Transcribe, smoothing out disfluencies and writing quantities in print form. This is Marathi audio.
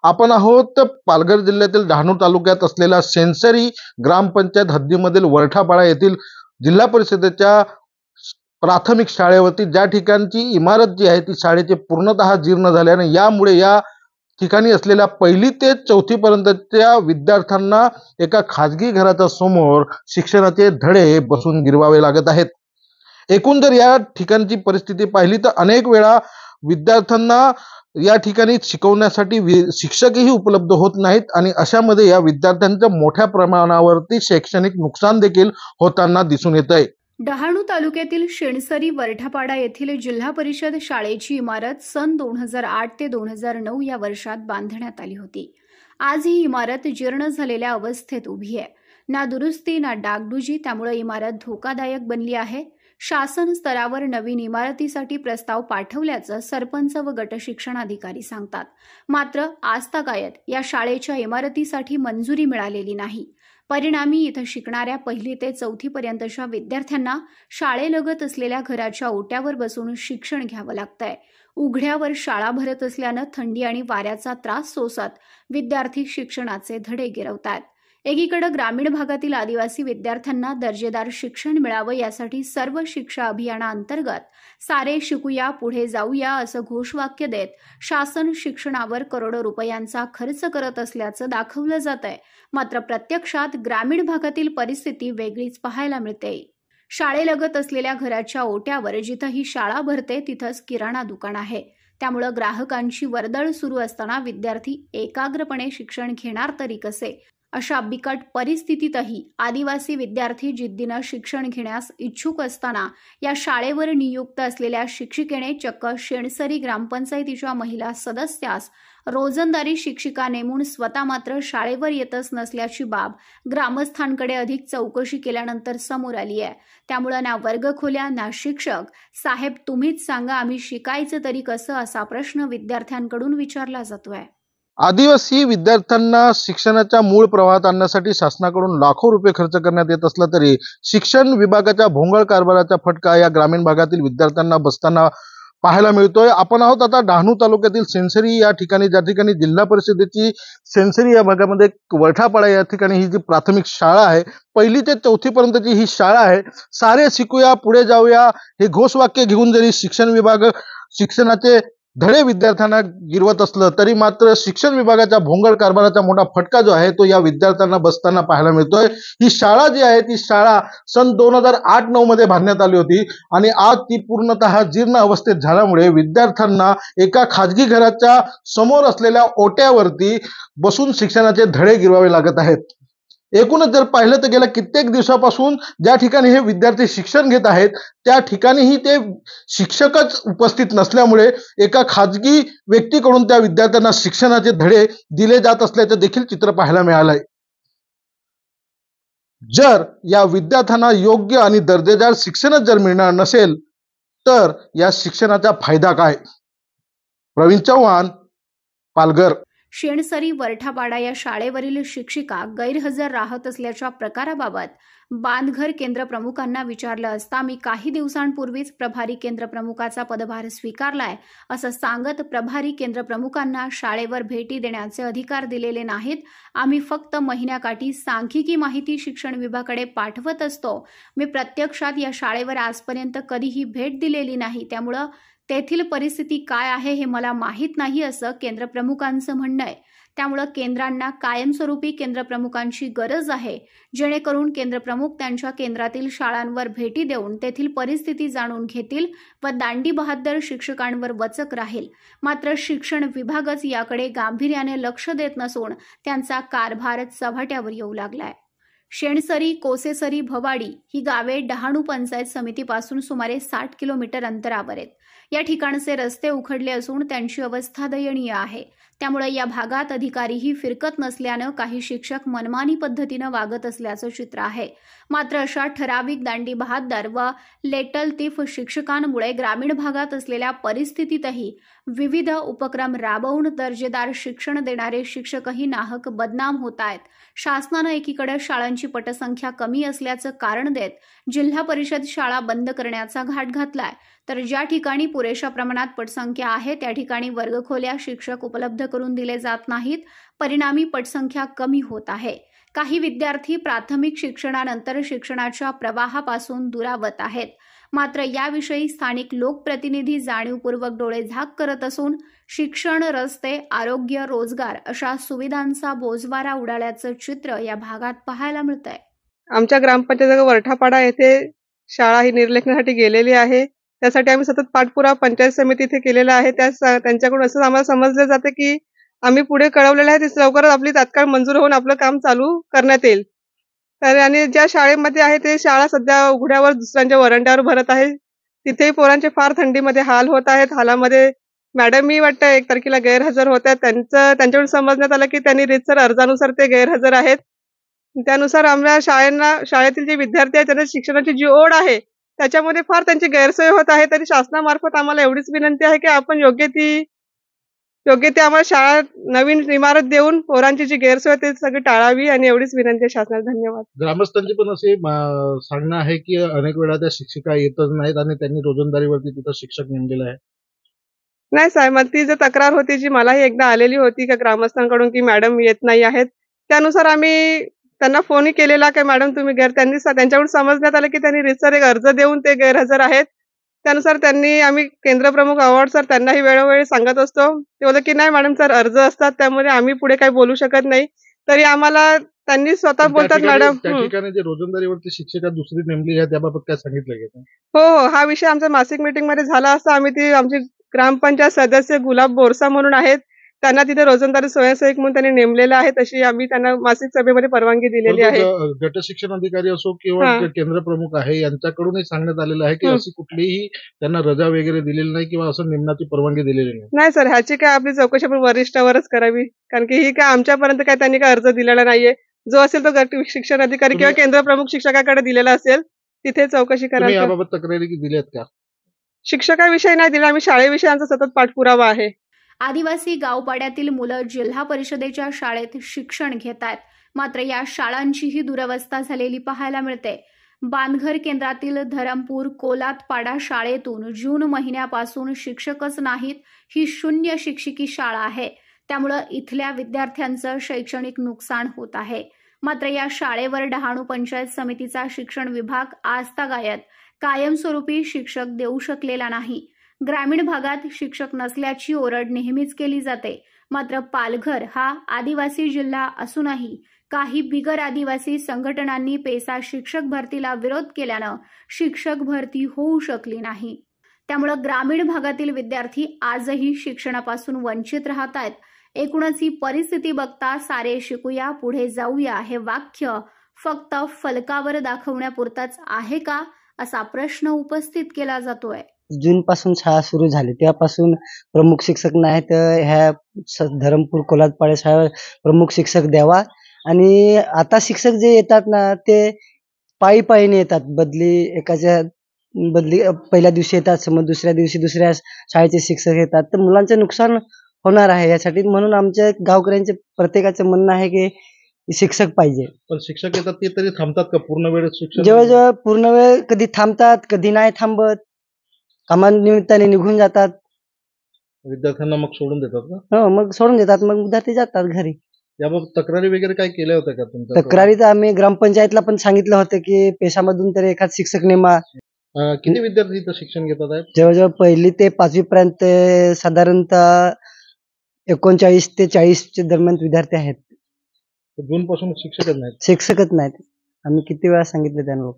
आपण आहोत पालघर जिल्ह्यातील डहाणू तालुक्यात असलेल्या सेन्सरी ग्रामपंचायत हद्दीमधील वरठापाडा येथील जिल्हा परिषदेच्या प्राथमिक शाळेवरती ज्या ठिकाणची इमारत जी आहे ती शाळेची पूर्णतः जीर्ण झाल्याने यामुळे या ठिकाणी असलेल्या 1ली ते 4थी पर्यंतच्या विद्यार्थ्यांना एका खाजगी घराच्या समोर शिक्षणाचे धडे बसून गिरवावे लागत आहेत। एकूण जर या ठिकाणची परिस्थिती पाहिली तर अनेक वेळा विद्यार्थ्यांना या ठिकाणी शिकवण्यासाठी शिक्षकही उपलब्ध होत नाहीत आणि अशामध्ये या विद्यार्थ्यांचं मोठ्या प्रमाणावरती शैक्षणिक नुकसान देखील होताना दिसून येत आहे। डहाणू तालुक्यातील शेणसरी वरठापाडा येथील जिल्हा परिषद शाळेची इमारत सन 2008 ते 2009 या वर्षात बांधण्यात आली होती। आज ही इमारत जीर्ण झालेल्या अवस्थेत उभी आहे। ना दुरुस्ती ना डागडुजी, त्यामुळे इमारत धोकादायक बनली आहे। शासन स्तरावर नवीन इमारतीसाठी प्रस्ताव पाठवल्याचं सरपंच व गट शिक्षणाधिकारी सांगतात। मात्र आजतागायत या शाळेच्या इमारतीसाठी मंजुरी मिळालेली नाही। परिणामी इथं शिकणाऱ्या 1ली ते 4थी पर्यंतच्या विद्यार्थ्यांना शाळेलगत असलेल्या घराच्या ओट्यावर बसून शिक्षण घ्यावं लागतंय। उघड्यावर शाळा भरत असल्यानं थंडी आणि वाऱ्याचा त्रास सोसत विद्यार्थी शिक्षणाचे धडे गिरवतात। एकीकडे ग्रामीण भागातील आदिवासी विद्यार्थ्यांना दर्जेदार शिक्षण मिळावं यासाठी सर्व शिक्षा अभियानाअंतर्गत सारे शिकूया पुढे जाऊया असं घोषवाक्य देत शासन शिक्षणावर करोडो रुपयांचा खर्च करत असल्याचं दाखवलं जातंय। मात्र प्रत्यक्षात ग्रामीण भागातील परिस्थिती वेगळीच पाहायला मिळते। शाळेलगत असलेल्या घराच्या ओट्यावर जिथं ही शाळा भरते तिथंच किराणा दुकान आहे। त्यामुळे ग्राहकांची वर्दळ सुरू असताना विद्यार्थी एकाग्रपणे शिक्षण घेणार तरी कसे, अशा बिकट परिस्थितीतही आदिवासी विद्यार्थी जिद्दीनं शिक्षण घेण्यास इच्छुक असताना या शाळेवर नियुक्त असलेल्या शिक्षिकेने चक्क शेणसरी ग्रामपंचायतीच्या महिला सदस्यास रोजंदारी शिक्षिका नेमून स्वतः मात्र शाळेवर येतच नसल्याची बाब ग्रामस्थांकडे अधिक चौकशी केल्यानंतर समोर आली आहे। त्यामुळे ना वर्गखोल्या ना शिक्षक, साहेब तुम्हीच सांगा आम्ही शिकायचं तरी कसं, असा प्रश्न विद्यार्थ्यांकडून विचारला जातोय। आदिवासी विद्यार्थ्यांना शिक्षणाच्या मूळ प्रवाहात आणण्यासाठी शासनाकडून लाखो रुपये खर्च करण्यात येत असला तरी शिक्षण विभागाच्या भोंगळ कारभाराचा फटका या ग्रामीण भागातील विद्यार्थ्यांना बसताना पाहायला मिळतोय। आपण आहोत आता डहाणू तालुक्यातील सेन्सरी या ठिकाणी, ज्या ठिकाणी जिल्हा परिषदेची सेन्सरी या भागामध्ये वरठापाडा या ठिकाणी ही जी प्राथमिक शाळा आहे, 1ली ते 4थी पर्यंतची ही शाळा आहे। सारे शिकूया पुढे जाऊया हे घोषवाक्य घेऊन जरी शिक्षण विभाग शिक्षणाचे धडे विद्यार्थ्यांना गिरवत असलं तरी मात्र शिक्षण विभागाच्या भोंगळ कारभाराचा मोठा फटका जो आहे तो या विद्यार्थ्यांना बसताना पाहायला मिळतोय। ही शाळा जी आहे ती शाळा सन 2008-9 मध्ये बांधण्यात आली होती आणि आज ती पूर्णतः जीर्ण अवस्थेत झाल्यामुळे विद्यार्थ्यांना एका खाजगी घराच्या समोर असलेल्या ओट्यावरती बसून शिक्षणाचे धडे गिरवावे लागत आहेत। एकूणच जर पाहिलं तर गेल्या कित्येक दिवसापासून ज्या ठिकाणी हे विद्यार्थी शिक्षण घेत आहेत त्या ठिकाणीही ते शिक्षकच उपस्थित नसल्यामुळे एका खाजगी व्यक्तीकडून त्या विद्यार्थ्यांना शिक्षणाचे धडे दिले जात असल्याचं देखील चित्र पाहायला मिळालंय। जर या विद्यार्थ्यांना योग्य आणि दर्जेदार शिक्षणच जर मिळणार नसेल तर या शिक्षणाचा फायदा काय? प्रवीण चव्हाण, पालघर। शेणसरी वरठापाडा या शाळेवरील शिक्षिका गैरहजर राहत असल्याच्या प्रकाराबाबत बांधघर केंद्र प्रमुखांना विचारलं असता मी काही दिवसांपूर्वीच प्रभारी केंद्र प्रमुखाचा पदभार स्वीकारलाय असं सांगत प्रभारी केंद्र प्रमुखांना शाळेवर भेटी देण्याचे अधिकार दिलेले नाहीत। आम्ही फक्त महिन्याकाठी सांख्यिकी माहिती शिक्षण विभागाकडे पाठवत असतो। मी प्रत्यक्षात या शाळेवर आजपर्यंत कधीही भेट दिलेली नाही, त्यामुळे तेथील परिस्थिती काय आहे हे मला माहीत नाही असं केंद्र प्रमुखांचं म्हणणं आहे। त्यामुळे केंद्रांना कायमस्वरूपी केंद्र प्रमुखांची गरज आहे, जेणेकरून केंद्र प्रमुख त्यांच्या केंद्रातील शाळांवर भेटी देऊन तेथील परिस्थिती जाणून घेतील व दांडी बहादर शिक्षकांवर वचक राहील। मात्र शिक्षण विभागच याकडे गांभीर्याने लक्ष देत नसून त्यांचा कारभार चव्हाट्यावर येऊ लागलाय। शेणसरी, कोसेसरी, भवाडी ही गावे डहाणू पंचायत समितीपासून सुमारे 60 किलोमीटर अंतरावर आहेत। या ठिकाणचे रस्ते उखडले असून त्यांची अवस्था दयनीय आहे। त्यामुळे या भागात अधिकारीही फिरकत नसल्यानं काही शिक्षक मनमानी पद्धतीनं वागत असल्याचं चित्र आहे। मात्र अशा ठराविक दांडी बहाद्दर व लेटलतीफ शिक्षकांमुळे ग्रामीण भागात असलेल्या परिस्थितीतही विविध उपक्रम राबवून दर्जेदार शिक्षण देणारे शिक्षकही नाहक बदनाम होत आहेत. शासनानं एकीकडे शाळांची पटसंख्या कमी असल्याचं कारण देत जिल्हा परिषद शाळा बंद करण्याचा घाट घातलाय, तर ज्या ठिकाणी पुरेशा प्रमाणात पटसंख्या आहे त्या ठिकाणी वर्गखोल्या शिक्षक उपलब्ध करून दिले जात नाहीत. परिणामी पटसंख्या कमी होत आहे. काही विद्यार्थी प्राथमिक शिक्षणानंतर शिक्षणाच्या प्रवाहापासून दुरावत आहेत. मात्र याविषयी स्थानिक लोकप्रतिनिधी जाणीवपूर्वक डोळे झाक करत असून शिक्षण, रस्ते, आरोग्य, रोजगार अशा सुविधांचा बोजवारा उडाल्याचं चित्र या भागात पाहायला मिळतंय. आमच्या ग्रामपंचायत वरठापाडा येथे शाळा ही निर्लेखनासाठी गेलेली आहे. त्यासाठी आम्ही सतत पाठपुरावा पंचायत समिती इथे केलेला आहे. त्यांच्याकडून असं आम्हाला समजलं जातं की आम्ही पुढे कळवलेलं आहे ते लवकरच आपली तात्काळ मंजूर होऊन आपलं काम चालू करण्यात येईल. तर आणि ज्या शाळेमध्ये आहे ते शाळा सध्या उघड्यावर दुसऱ्यांच्या वरांड्यावर भरत आहे. तिथेही पोरांचे फार थंडीमध्ये हाल होत आहेत. हालामध्ये मॅडमही वाटतं 1 तारखेला गैरहजर होत्या. त्यांच्याकडून समजण्यात आलं की त्यांनी रीतसर अर्जानुसार ते गैरहजर आहेत. त्यानुसार आम्हाला शाळेतील जे विद्यार्थी आहेत त्यांना शिक्षणाची जी ओढ आहे त्याच्यामध्ये फार त्यांची गैरसोय होत आहे. तरी शासनामार्फत आम्हाला एवढीच विनंती आहे की आपण योग्य ती आम्हाला शाळा नवीन इमारत देऊन पोरांची जी गैरसोय ते सगळी टाळावी आणि एवढीच विनंती आहे शासनाला. धन्यवाद. ग्रामस्थांची पण असे सांगणं आहे की अनेक वेळा त्या शिक्षिका येतच नाहीत आणि त्यांनी रोजंदारीवरती तिथं शिक्षक नेमलेला आहे. नाही साहेब, मग ती जी तक्रार होती जी मलाही एकदा आलेली होती का ग्रामस्थांकडून की मॅडम येत नाही आहेत. त्यानुसार आम्ही त्यांना फोनही केलेला की मॅडम तुम्ही त्यांच्याकडून समजण्यात आलं की त्यांनी रीतसर एक अर्ज देऊन ते गैरहजर आहेत. त्यानुसार आम्ही केंद्रप्रमुख अवॉर्ड सर त्यांनाही वेळोवेळी सांगत असतो. ते बोलले की नाही मॅडम सर अर्ज असतात त्यामुळे आम्ही पुढे काही बोलू शकत नाही. तरी आम्हाला त्यांनी स्वतः बोलतात मॅडम. त्या ठिकाणी जे रोजंदारीवरती शिक्षिका दुसरी नेमली आहे त्याबाबत काय सांगितलं गेलं? हो, हा विषय आमच्या मासिक मीटिंग मध्ये झाला असता. आम्ही आमची ग्रामपंचायत सदस्य गुलाब बोरसा म्हणून आहेत, त्यांना तिथे रोजंदारी स्वयंसेवक म्हणून त्यांनी नेमलेलं आहे. तशी आम्ही त्यांना मासिक सभेमध्ये परवानगी दिलेली आहे. गट शिक्षण अधिकारी असो किंवा केंद्र प्रमुख आहे यांच्याकडूनही सांगण्यात आलेलं आहे की अशी कुठलीही त्यांना रजा वगैरे दिलेली नाही किंवा असं नेमण्याची परवानगी दिलेली नाही. नाही सर, ह्याची काय आपली चौकशी आपण वरिष्ठावरच करावी, कारण की ही काय आमच्यापर्यंत काय त्यांनी काय अर्ज दिलेला नाहीये. जो असेल तो गट शिक्षण अधिकारी किंवा केंद्र प्रमुख शिक्षकाकडे दिलेला असेल तिथे चौकशी करावी. याबाबत तक्रारी दिल्यात का? शिक्षकाविषयी नाही दिला, आम्ही शाळेविषयी आमचा सतत पाठपुरावा आहे. आदिवासी गावपाड्यातील मुलं जिल्हा परिषदेच्या शाळेत शिक्षण घेत आहेत. मात्र या शाळांचीही दुरवस्था झालेली पाहायला मिळते. बांधघर केंद्रातील धरमपूर कोलातपाडा शाळेतून जून महिन्यापासून शिक्षकच नाहीत. ही 0 शिक्षिकी शाळा आहे. त्यामुळं इथल्या विद्यार्थ्यांचं शैक्षणिक नुकसान होत आहे. मात्र या शाळेवर डहाणू पंचायत समितीचा शिक्षण विभाग आजतागायत कायमस्वरूपी शिक्षक देऊ शकलेला नाही. ग्रामीण भागात शिक्षक नसल्याची ओरड नेहमीच केली जाते. मात्र पालघर हा आदिवासी जिल्हा असूनही काही बिगर आदिवासी संघटनांनी पेसा शिक्षक भरतीला विरोध केल्यानं शिक्षक भरती होऊ शकली नाही. त्यामुळे ग्रामीण भागातील विद्यार्थी आजही शिक्षणापासून वंचित राहत आहेत. एकूणच ही परिस्थिती बघता सारे शिकूया पुढे जाऊया हे वाक्य फक्त फलकावर दाखवण्यापुरताच आहे का, असा प्रश्न उपस्थित केला जातोय. जून पासून शाळा सुरू झाली तेव्हापासून प्रमुख शिक्षक नाही तर ह्या धरमपूर कोलातपाडा शाळेवर प्रमुख शिक्षक द्यावा. आणि आता शिक्षक जे येतात ना ते पायीने येतात. बदली पहिल्या दिवशी येतात, समज दुसऱ्या दिवशी दुसऱ्या शाळेचे शिक्षक येतात, तर मुलांचे नुकसान होणार आहे. यासाठी म्हणून आमच्या गावकऱ्यांचे प्रत्येकाचं म्हणणं आहे की शिक्षक पाहिजे. पण शिक्षक येतात ते तरी थांबतात का पूर्ण वेळ शिक्षक? जवळजवळ पूर्ण वेळ कधी थांबतात कधी नाही थांबत, कामानिमित्ताने निघून जातात. विद्यार्थ्यांना मग सोडून देतात का? हो, मग सोडून देतात, मग विद्यार्थी जातात घरी. याबाबत तक्रारी वगैरे काय केल्या होत्या का तुमच्या? तक्रारी तर आम्ही ग्रामपंचायतला पण सांगितलं होतं की पेशामधून तरी एखाद शिक्षक नेमा. किती विद्यार्थी इथं शिक्षण घेतात आहेत? जवळजवळ 1ली ते 5वी पर्यंत साधारणतः 39 ते 40 च्या दरम्यान विद्यार्थी आहेत. जून पासून शिक्षकच नाहीत. शिक्षकच नाहीत. आम्ही किती वेळा सांगितलं त्यांना.